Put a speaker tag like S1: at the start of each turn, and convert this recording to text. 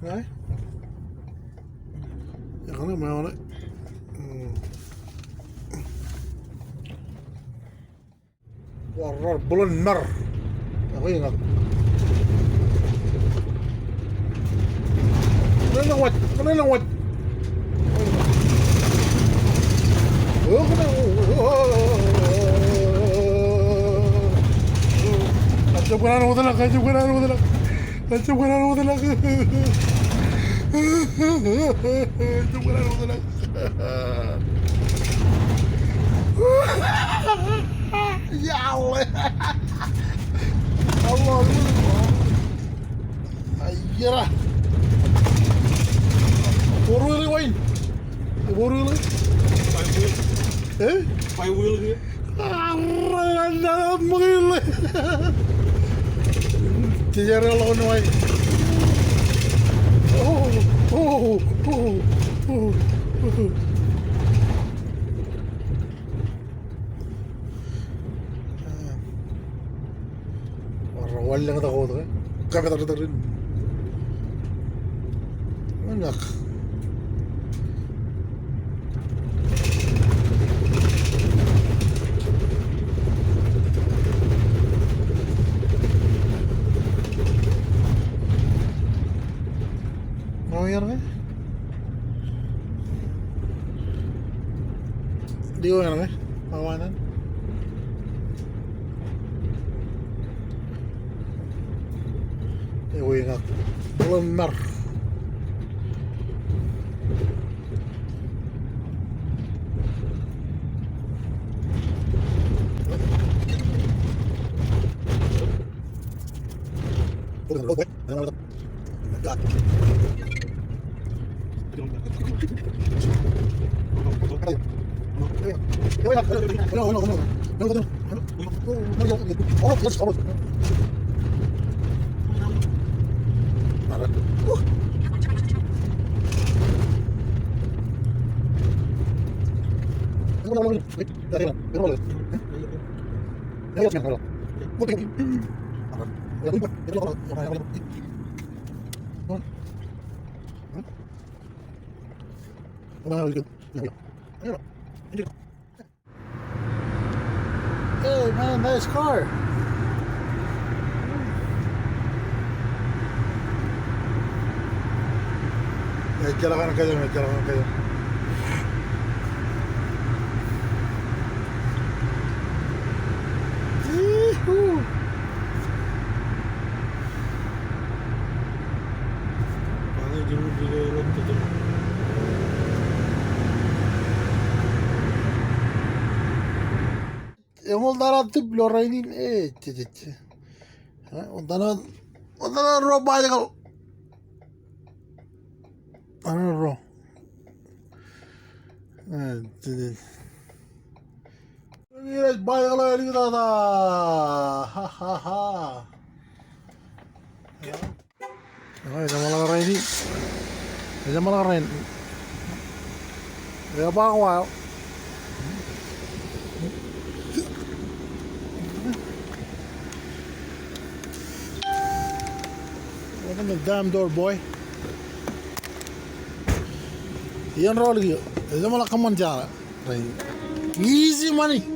S1: Nej. Jag kan med honom. Warrar bulan nar. Ako ingat. Kanilawat. Tancap kanan mutlak. Tancap kanan mutlak. Ya Allah. Allah. Ayyara. Boru ini wain. Boru ini.
S2: Five wheel gitu.
S1: Dalam mengile. Tiada lawan wain. Wala nga ako ito eh. Kakatarin rin. Anak. Nangyari? Di ko nga Pawanan. Uy nga. Bulan Hey man, nice car. Jalan kayo. Yollar atıp Lorraine'in dedi. Ondan robayla kal. Ro. Dedi. Biraz bayağılar gidiyor da. Ha. Ay, malah Lorraine. Malah Lorraine. Ya bang wow. Open the damn door, boy. Yan roll gitu. Itu malah kaman jalan. Easy money.